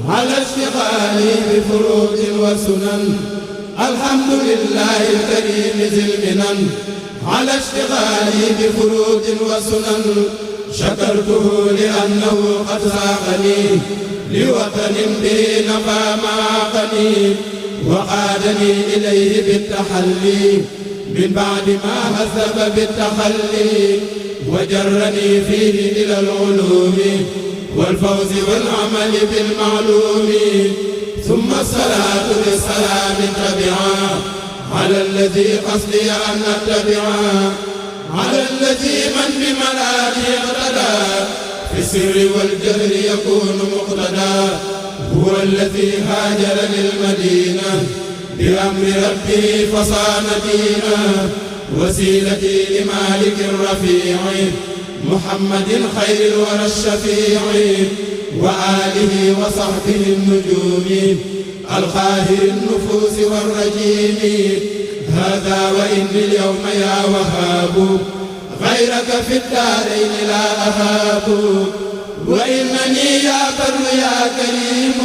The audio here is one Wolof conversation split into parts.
على اشتغالي بفروض وسنن الحمد لله الكريم ذي المنن على اشتغالي بفروض وسنن شكرته لأنه قد ساقني لوطن به نفى معاقني وقادني إليه بالتحلي من بعد ما هذب بالتخلي وجرني فيه إلى العلوم والفوز والعمل بالمعلوم ثم الصلاة بالسلام تبعا على الذي قصدي أن أتبعا على الذي من بملاذي اقتدى في السر والجهر يكون مقتدى هو الذي هاجر للمدينة بأمر ربه فصان دينا وسيلتي لمالك الرفيع محمد خير الورى الشفيع وآله وصحبه النجوم القاهر النفوس والرجيم هذا وإني اليوم يا وهاب غيرك في الدارين لا أهاب وإنني يا بر يا كريم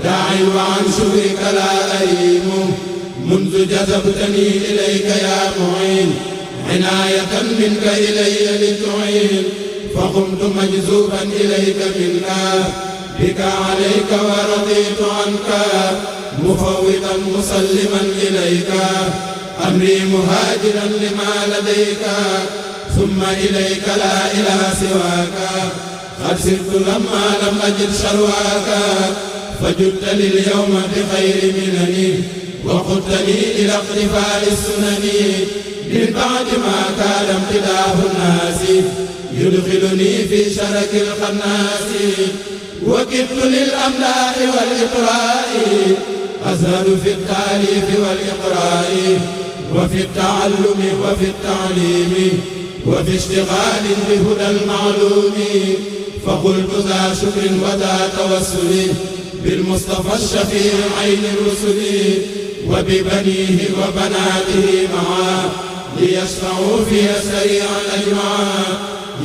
داعي وعن شكرك لا أريم منذ جذبتني إليك يا معين عناية منك إلي لتعين فقمت مجذوبا إليك منك بك عليك ورضيت عنك مفوضا مسلما إليك أمري مهاجرا لما لديك ثم إليك لا إله سواك قد سرت لما لم أجد شرواك فجدت لي اليوم بخير منني وقدتني إلى اقتفاء السنن من بعد ما كان امتداه الناس يدخلني في شرك الخناس وكدت للأملاح والإقراء أزهد في التأليف والإقراء وفي التعلم وفي التعليم وفي اشتغال بهدى المعلوم فقلت ذا شكر وذا توسل بالمصطفى الشفيع عين الرسل وببنيه وبناته معا ليشفعوا فيها سريعا أجمعا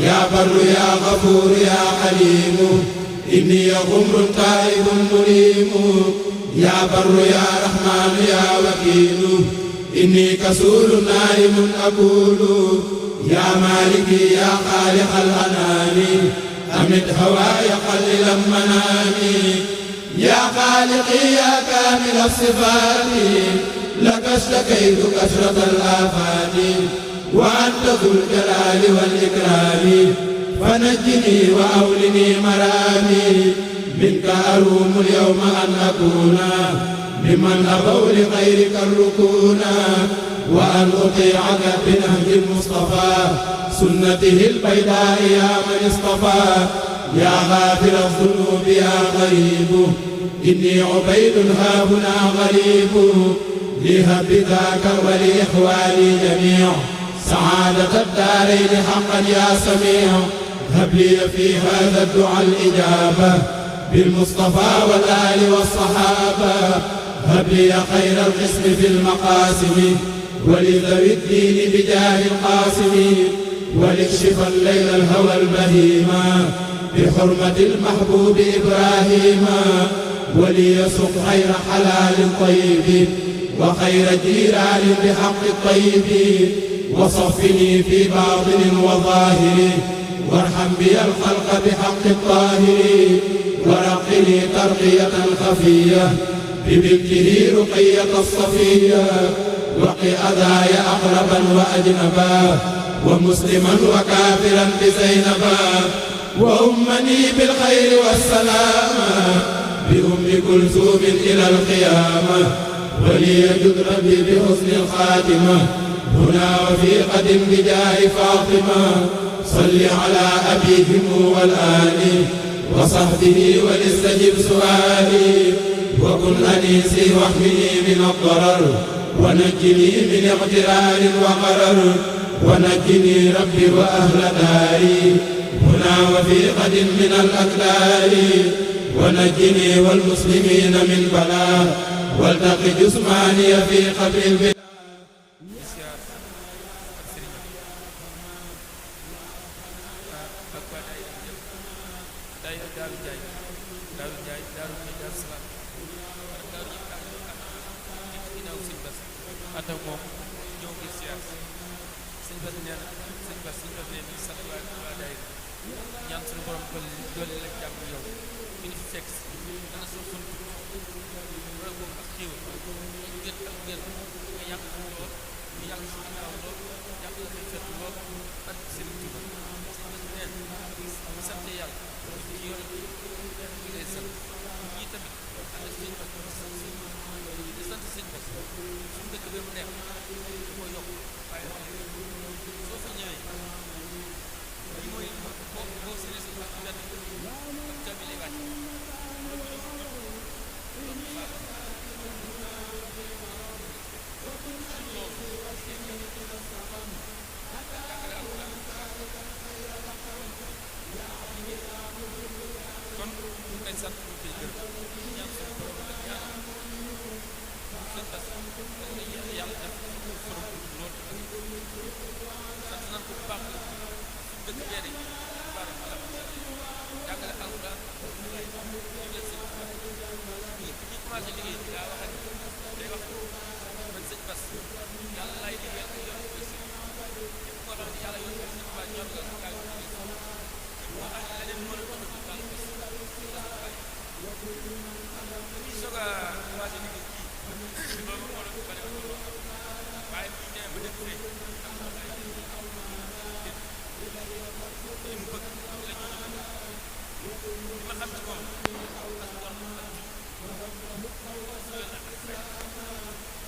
يا بر يا غفور يا حليم إني غمر تائب مليم يا بر يا رحمن يا وكيل إني كسول نائم أقول يا مالكي يا خالق الأنام أمد هواي قلل منامي يا خالقي يا كامل الصفات لك اشتكيت كثرة الآفات وأنت ذو الجلال والإكرام فنجني وأولني مرامي منك أروم اليوم أن أكون ممن أبوا لغيرك الركونا وأن أطيعك بنهج المصطفى سنته البيداء يا من اصطفى يا غافر الذنوب يا غريب إني عبيد هاهنا غريب لهب ذاك ولإخواني جميع سعادة الدارين حقا يا سميع هب لي في هذا الدعاء الإجابة بالمصطفى والآل والصحابة هب لي خير القسم في المقاسم ولذوي الدين بجاه القاسم ولكشف الليل الهوى البهيما بحرمة المحبوب إبراهيم وليسق خير حلال طيب وخير جيران بحق الطيب وصفني في باطن وظاهر وارحم بي الخلق بحق الطاهر ورقني ترقية خفية ببنته رقية الصفية وقي أذاي أقربا وأجنبا ومسلما وكافرا بزينبا وأمني بالخير والسلام بأم كلثوم إلى القيامة وليجد ربي بحسن الخاتمة هنا وفي قد بجاه فاطمة صل على أبيهم والآل وصحبه ولستجب سؤالي وكن أنيسي واحمني من الضرر ونجني من اغترار وغرر ونجني ربي وأهل داري هنا وفي قد من الأكلال ونجني والمسلمين من بلاء والتقي جسماني في قبر البلاد. sëñ Bass ànd ak moom ñëw ngir siyaar sëñ Bass nee na sëñ Bass nee na sant waa daayira ñaan suñu borom doole la jàmm yow mi ngi fi fekk si dana soo sun wala boobu ak xéewal ak gën nga yàq lool ñu yàq si ginnaaw lool yàq la koy fekk lool ak sëriñ Tuuba sëñ Bass neen sant yàlla ci yoon bi lay sant ñii tamit ànd ak sëñ Bass di sant sëñ Bass suñu dëkk bi mu nekk da koo yokk waaye soo fa ñëwee lii mooy boo sëriñ sëñ Bass benn ak jàmmi lay wàcc kon ñu koy sant ñu koy gërëm ñaan suñu borom ak ñaan sëñ Bass yàlla def borom lool sant nañ ko bu baax la suñu dëkk bee de bari malam jàngale alxuraan lay ñu leen sëñ Bass ñu commencé liggéey daa wax ak day wax man sëñ Bass yàlla lay liggéeyal ak yoon ko sëñ képp koo xam ne yàlla yoon ko sëñ Bass ñor nga kaay ko liggéey képp koo xam ne leneen moo la tax a jóg daal ko sëñ ñu soog a commencé liggéey kii loolu moo la ko bari waaye bu ñu demee ba dëkk fee am na ay li mu bëgg la ñu li ma xam ci moom ak ngor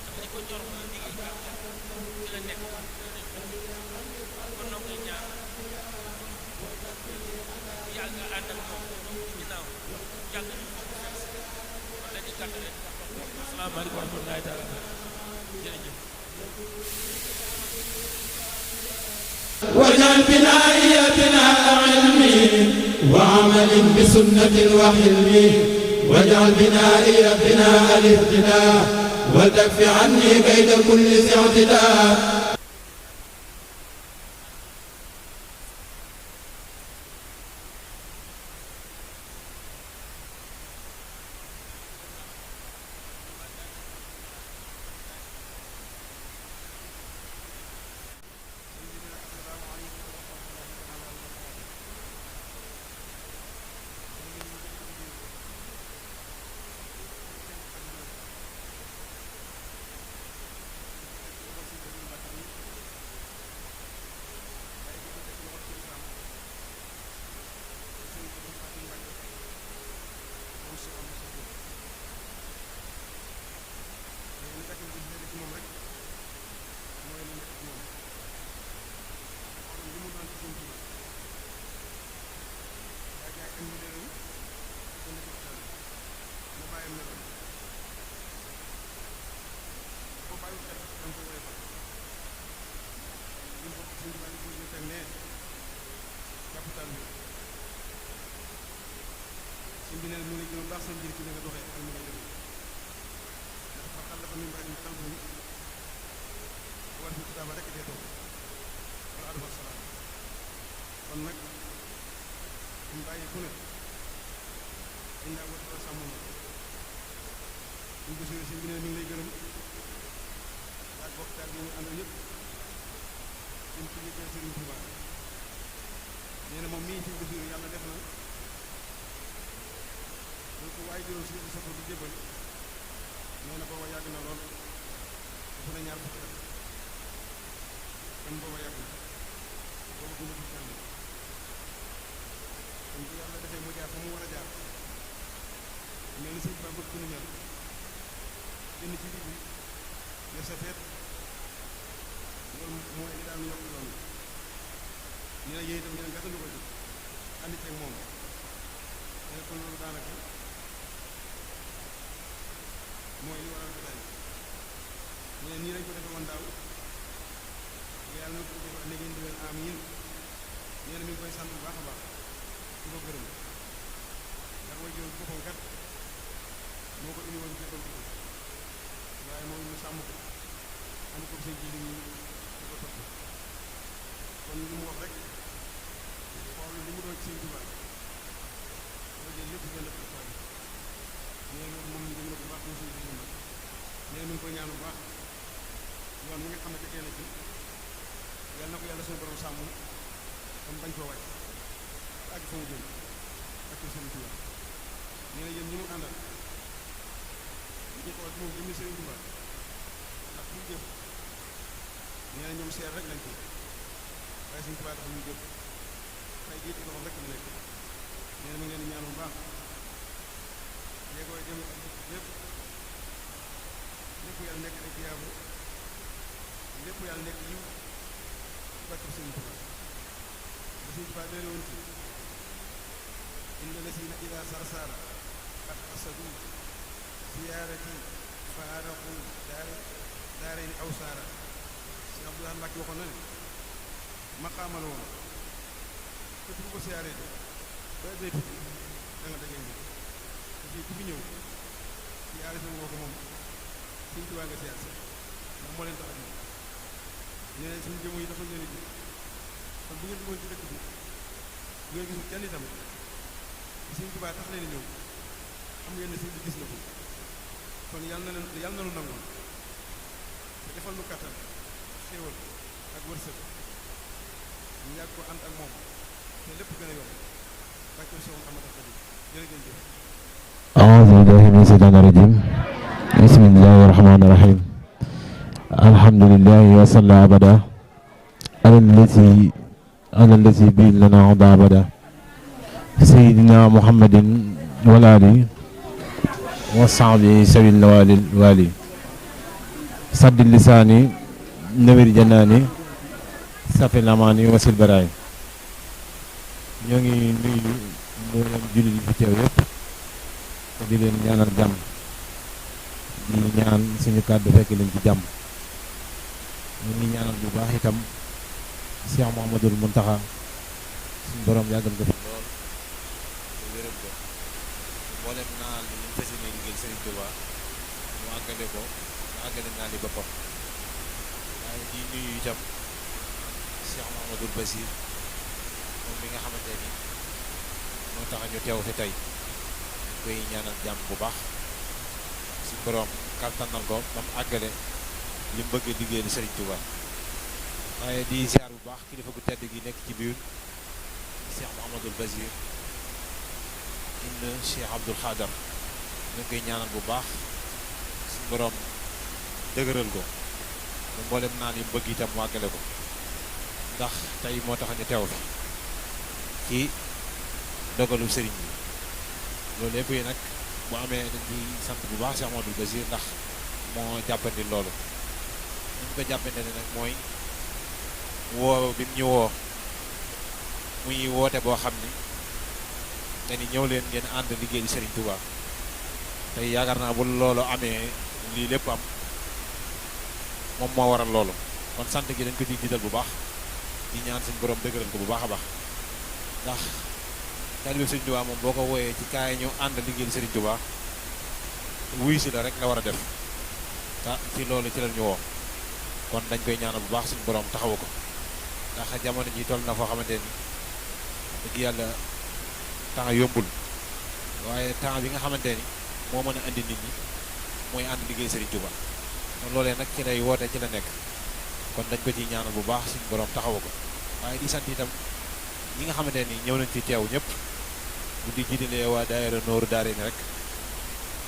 ak li ko ñor mooy liggéey ci la nekk kon noo koy ñaan yàgg nga ànd ak moom ginnaaw yàgg ñu ko kon dañuy gàtt rek asalaamaaleykum wa rahmatullaahi taala jërëjëf واجعل بنائي بناء علم وعمل بسنة وحلم واجعل بنائي بناء الاهتداء وتكف عني كيد كل ذي اعتداء nee na mi ngi koy ñaan bu baax yoon mi nga xam ne tegee na ci yàlla na ko yàlla suñu borom sàmm tam bañ koo wàcc àgg fa mu jëm ak seen Tuubaa nee na yéen ñi mu àndal ñu ko ak moom jëmmi Sëriñ Tuubaa ak fu mu jëm nee na ñoom seer rek lañ ko waaye Sëriñ Tuubaa tax ñu jëm tey jii ci loxoom rek la nekk nee na mi ngi leen di ñaan bu baax léegooy jëm ak lépp yàlla nekk ay tiyaabu lépp yàlla nekk yiw barke Sëriñ Tuubaa ba Sëriñ Tuubaa doy woon ci inna lasina ida sarsara qad qasadu ziyaarati faaraqu daarayni aw saara si Abdoulaye Mbacke waxoon na ne maqaama la woon képp ku ko siyaaree de ba day tukki da nga dajee ngi te fii ku fi ñëw siyaare sa ngoo ko moom Sëriñ Tuubaa nga siyaar si ndax moo leen tax a ñëw nee na suñu jëmm yi dafa leen a ji kon bu ngeen duggoon ci dëkk bi bu ngeen gisul kenn itam Sëriñ Tuubaa tax leen a ñëw xam ngeen ne sëriñ bi gis na ko kon yàlla na nu nangul te defal nu kattan xéewal ak wërsëg ñu yàgg ko ànd ak moom te lépp gën a yomb bàcco Seexul Ahmadu Xaadim jërë ngeen jëf. a'uuzu billaahi mina shaytaani rajiim bismillaahi rahmaani rahiim alhamdulillaahi wa salla abada ala llazi bi lana uda abada sayyidina muhammadin wal ali wa sahbi sabil wali saddi lisaani nawir janaani safil amaani wasil baraay ñoo ngi nuyu mboolem jullit yi fi teew yépp te di leen ñaanal jàmm di ñaan suñu kàddu fekk leen ci jàmm ñu ngi ñaanal bu baax itam Cheikh Mouhamadoul Mountakha suñu borom yàggal ko fi lool wéral ko mboolem naal li ñu fas yéene liggéey Serigne Touba mu àggale ko mu àggale naa li boppam waaye di nuyu itam Cheikh Mouhamadoul Bassir moom mi nga xamante ni moo tax ñu teew fi tey koy ñaanal jàmm bu baax suñu borom kàttanal ko ba mu àggale li mu bëgg liggéeyal Serigne Touba waaye di ziar bu baax kilifa gu tedd gi nekk ci biir Cheikh Mouhamadoul Bassir ibn Cheikh Abdoul Khadar ñu koy ñaanal bu baax suñu borom dëgëral ko ba mboolem naan yi mu bëgg itam mu àggale ko ndax tey moo tax ñu teew fi ci dogalu sëriñ bi loolu lépp yi nag bu amee dañ ci sant bu baax Cheikh Mouhamadoul Bassir ndax moo jàppandi loolu ñu ko jàppandi nag mooy woo bi mu ñu woo muy woote boo xam ni dañu ñëw leen ngeen ànd liggéey di Serigne Touba tey yaakaar naa bu loolu amee lii lépp am moom moo waral loolu kon sant gi dañ ko ciy jiital bu baax di ñaan suñu borom dëgëral ko bu baax a baax ndax taalibe Serigne Touba moom boo ko wooyee ci kaay ñu ànd liggéey di Serigne Touba wuy si la rek la war a def te ci loolu ci la ñu woo kon dañ koy ñaanal bu baax suñu borom taxawu ko ndax jamono ji toll na foo xamante ni dëgg yàlla temps yombul waaye temps bi nga xamante ni moo mën a andi nit ñi mooy ànd liggéey Serigne Touba kon loolee nag ci lay woote ci la nekk kon dañ ko ciy ñaanal bu baax suñu borom taxawu ko waaye di sant itam ñi nga xamante ni ñëw nañ ci teew ñëpp bu di jiitalee waa daayira Nooru Daarayni rek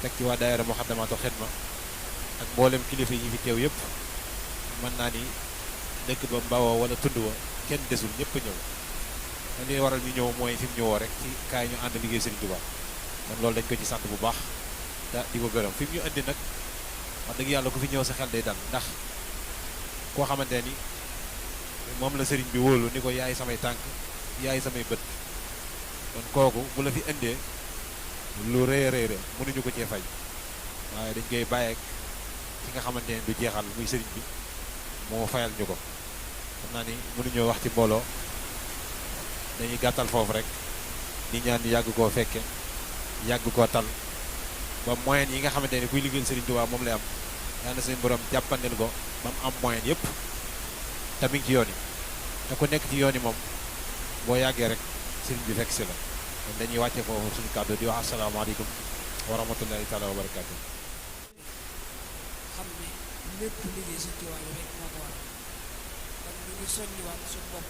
teg ci waa daayira Moukhaddamatoul Khidma ak mboolem kilifa yi fi teew yëpp mën naa ni dëkk ba mbawoo wala tund wa kenn desul ñëpp ñëw dañ li waral ñu ñëw mooy fi mu ñëwoo rek ci kaay ñu ànd liggéey Serigne Touba kon loolu dañ ko ci sant bu baax te di ko gërëm fi mu ñu indi nag wax dëgg yàlla ku fi ñëw sa xel day dal ndax koo xamante ni moom la Serigne bi wóolu ni ko yaay samay tànk yaay samay bët kon kooku bu la fi indee lu rëy a rëy mënuñu ko cee fay waaye dañ koy bàyyeek ki nga xamante ne du jeexal muy Serigne bi moo fayal ñu ko xam naa ni mënuñoo wax ci mbooloo dañuy gàttal foofu rek di ñaan ñu yàgg koo fekke yàgg koo tal ba moyen yi nga xamante ne kuy liggéeyal Serigne Touba moom lay am yàlla na seen borom jàppandil ko ba mu am moyen yëpp te mi ngi ci yoon yi te ku nekk ci yoon yi moom boo yàggee rek Serigne bi fekk si la kon dañuy wàcce foofu suñu kàddu di wax asalaamaaleykum wa rahmatullahi taala wa barakaatu. xam ne lépp liggéey Sëñ Tuubaa yi rek moo ko waral kon ñu ngi soññiwaat suñu bopp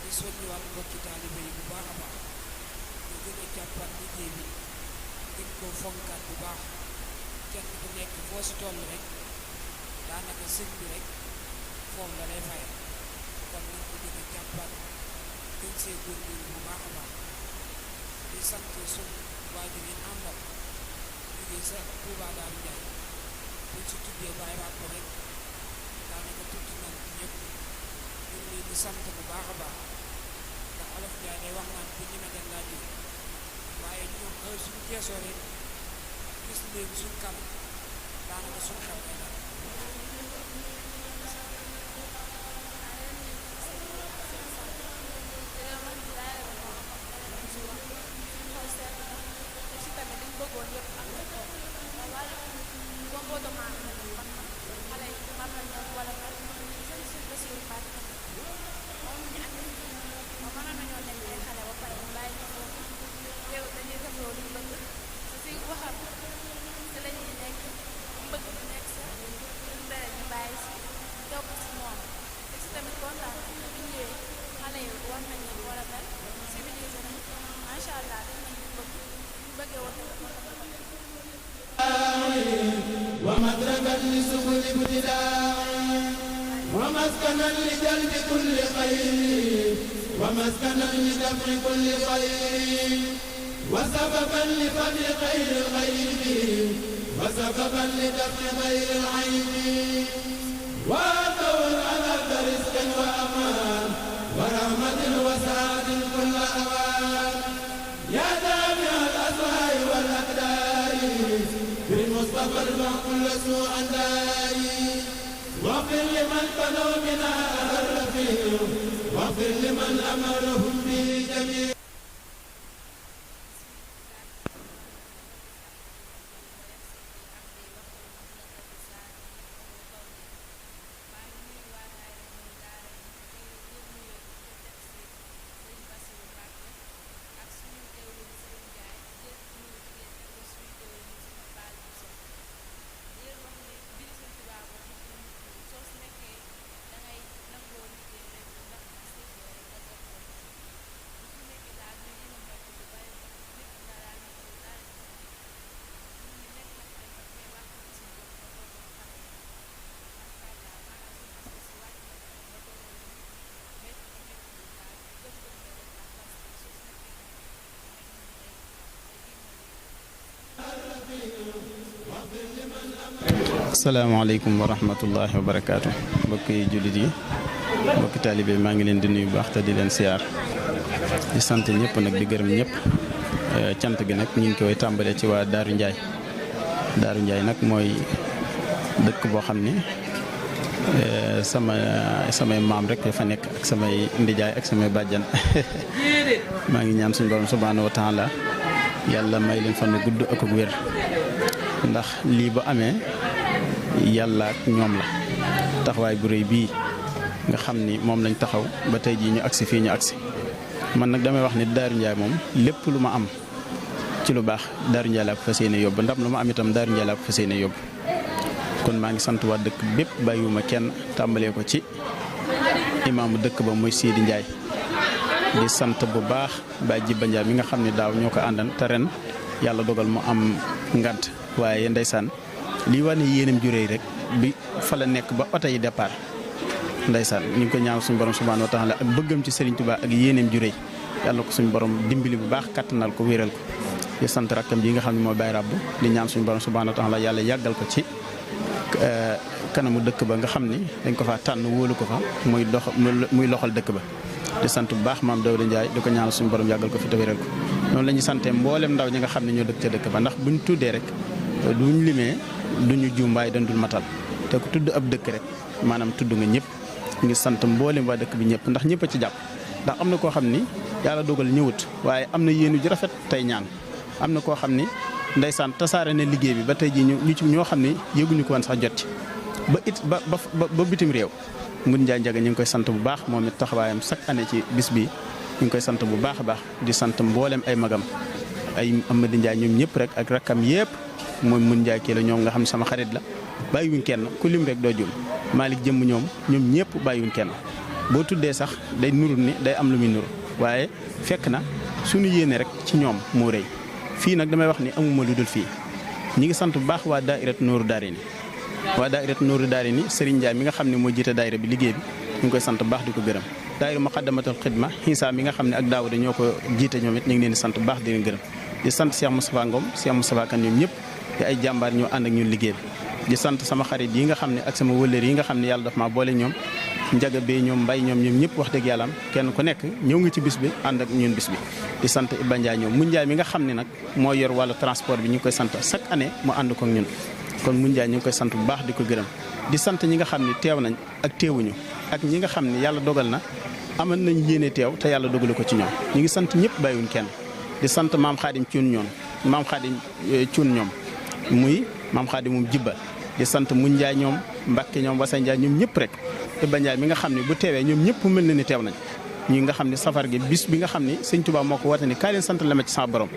di soññiwaat mbokki taalibe yi bu baax a baax ñu gën a jàppaat liggéey bi gën koo fonkaat bu baax kenn ku nekk foo si toll rek daanaka sëñ bi rek foofu la lay faye kon nañ ko gën a jàppaat gën see góorgóorlu bu baax a baax di sant suñu waajur yi àndal liggéey sa Touba Darou Ndiaye buñ si tuddee bàyyi waat ko rek daanaka tudd nañ ñëpp ñu ngi leen di sant bu baax a baax ndax Olof Ndiaye day wax naan bu ñeme dem laa jóge waaye ñoom heure suñu geesoo rek gis leen suñ kanam daanaka suñ xam ne daal ومدركا لسبل ابتداء ومسكنا لجلب كل خير ومسكنا لدفع كل خير وسببا لفتح خير الغيب وسببا لدفع خير العين ودور على رزق وامان ورحمة وسعة كل اوان يا دافع الاسواء والاقدار بالمصطفى ارفع كل سوء داري واغفر لمن بنوا بنا الرفيق واغفر لمن امرهم به جميع asalaamaaleykum wa rahmatullahi wa barakaatu mbokki jullit yi mbokki taalibe maa ngi leen di nuyu bu baax te di leen siyaar di sant ñëpp nag di gërëm ñëpp cant gi nag ñu ngi koy tàmbalee ci waa Darou Ndiaye Darou Ndiaye nag mooy dëkk boo xam ne samay maam rek dafa nekk ak samay ndijaay ak samay bàjjan maa ngi ñaan suñu borom subhaanahu wa taala yàlla may leen fan gudd ak wér ndax lii ba amee yàlla ak ñoom la taxawaay bu rëy bii nga xam ni moom lañ taxaw ba tey jii ñu agsi fii ñu agsi man nag damay wax ni Darou Ndiaye moom lépp lu ma am ci lu baax Darou Ndiaye laa ko fas yéene yóbbu ndam lu ma am itam Darou Ndiaye laa ko fas yéene yóbbu kon maa ngi sant waa dëkk bépp bàyyiwuma kenn tàmbalee ko ci imaamu dëkk ba muy Sidi Ndiaye di sant bu baax Baye Jibba Ndiaye mi nga xam ne daaw ñoo ko àndan te ren yàlla dogal mu am ngant waaye ndeysaan lii wane yéenam ju réy rek bi fa la nekk ba oto yi départ ndeysaan ñu ngi ko ñaan suñu borom subhanahu wa taala ak bëggam ci Serigne Touba ak yéenam ju réy yàlla ko suñu borom dimbali bu baax kattanal ko wéral ko di sant rakkam ji nga xam ne mooy Baye Rabb di ñaan suñu borom subhanahu wa taala yàlla yàggal ko ci kanamu dëkk ba nga xam ni dañ ko fa tànn wóolu ko fa muy loxal dëkk ba di sant bu baax maam Dawda Ndiaye di ko ñaan suñu borom yàggal ko fi te wéral ko noonu la ñuy sante mboolem ndaw ñi nga xam ne ñoo dëkk ca dëkk ba ndax buñ tuddee rek duñ limee duñu juum waaye dañ dul matal te ku tudd ab dëkk rek maanaam tudd nga ñëpp ngi sant mboolem waa dëkk bi ñëpp ndax ñëpp a ci jàpp ndax am na koo xam ni yàlla dogal ñëwut waaye am na yéenu ji rafet tey ñaan am na koo xam ni ndeysaan tasaare ne liggéey bi ba tey jii ñu ci ñoo xam ni yëguñu ko woon sax jot ci ba bitim réew Ngun Njaay Njaga ñu ngi koy sant bu baax moom it taxawaayam chaque année ci bis bi ñu ngi koy sant bu baax a baax di sant mboolem ay magam ay Amady Ndiaye ñoom ñëpp rek ak rakkam yëpp moom Mun Njaay kii la ñoom nga xam ne sama xarit la bàyyiwuñ kenn ku lim rek doo jum Malick jëmm ñoom ñëpp bàyyiwuñ kenn boo tuddee sax day nuru ni day am lu muy nuru waaye fekk na suñu yéene rek ci ñoom moo rëy fii nag damay wax ni amuma lu dul fii ñi ngi sant bu baax waa daairat Nooru Daarayni waa daairat Nooru Daarayni Serigne Ndiaye mi nga xam ne moo jiite daayira bi liggéey bi ñu ngi koy sant bu baax di ko gërëm daayira Muqaddamatul Xidma Xiisa mi nga xam ne ak Daawuda ñoo ko jiite ñoom it ñu ngi leen di sant bu baax di leen gërëm di sant Cheikh Moustapha Ngom Cheikh Moustapha Kane ñoom ñëpp di ay jàmbaar ñoo ànd ak ñun liggéey bi di sant sama xarit yi nga xam ne ak sama wëllër yi nga xam ne yàlla daf maa boole ñoom njaga bee ñoom mbay ñoom ñëpp wax dëgg yàlla am kenn ku nekk ñëw nga ci bis bi ànd ak ñun bis bi di sant Iba Ndiaye ñoom Mun Ndiaye mi nga xam ne nag moo yor wàllu transport bi ñu ngi koy sant chaque année mu ànd ko ak ñun kon Mun Ndiaye ñu ngi koy sant bu baax di ko gërëm di sant ñi nga xam ne teew nañ ak teewuñu ak ñi nga xam ne yàlla dogal na amal nañ yéene teew te yàlla dogalu ko ci ñoom ñu ngi sant ñëpp bàyyiwuñ kenn di sant maam Xaadim Cuun ñoom muy maam Xaadim moom jibba di sant Mun Ndiaye ñoom Mbàkke ñoom Wasa Ndiaye ñoom ñëpp rek Iba Ndiaye mi nga xam ne bu teewee ñoom ñëpp mel na ni teew nañ ñi nga xam ne safar gi bis bi nga xam ne sëñ Tuubaa moo ko woote ni kaay leen sant la ma ci sama borom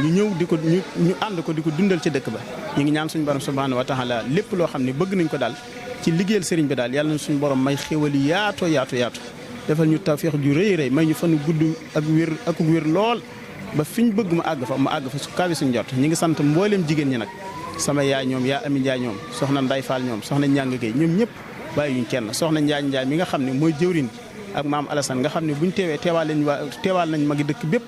ñu ñëw di ko ñu ànd ko di ko dundal ci dëkk ba ñu ngi ñaan suñu borom subhanahu wa taala lépp loo xam ne bëgg nañ ko daal ci liggéeyal sëriñ bi daal yàlla na suñu borom may xéwal yi yaatu defal ñu tawfeex ju rëy rëy may ñu fanu gudd ak wér lool ba fi ñu bëgg mu àgg fa su kawi suñu jot ñi ngi sant mboolem jigéen ñi nag sama yaay ñoom yaa Ami Ndiaye ñoom soxna Nday Fall ñoom soxna Ñàng Gey ñoom ñëpp bàyyi yuñ kenn soxna Njaay mi nga xam ne mooy jëwriñ ak maam Alassane nga xam ne buñ teewee teewaal nañ magi dëkk bépp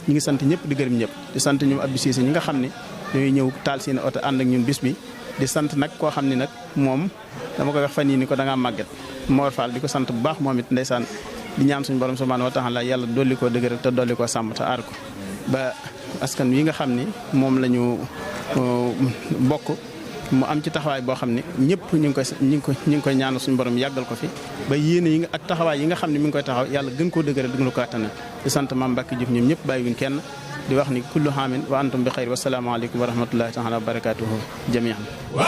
ñu ngi sant ñëpp di gërëm ñëpp di sant ñoom Abdou Cissé ñi nga xam ne ñooy ñëw taal seen oto ànd ak ñun bis bi di sant nag koo xam ne nag moom dama koy wax fan yii ni ko da ngaa màgget Mor Fall di ko sant bu baax moom it ndeysaan di ñaan suñu borom subhanahu wa taala yàlla dolli koo dëgëral te dolli koo sàmm te aar ko ba askan wi nga xam ni moom la ñu bokk mu am ci taxawaay boo xam ne ñëpp ñu ngi koy ñaanal suñu borom yàggal ko fi ba yéene yi ak taxawaay yi nga xam ne mi ngi koy taxaw yàlla gën koo dëgëral gën ko attanal di sant Mame Mbacke Diouf ñoom ñëpp bàyyiwuñ kenn di wax ni kullu haamin wa antum bi xayr wa salaamu aleykum wa rahmatullahi taala wa barakatuhu jamian wa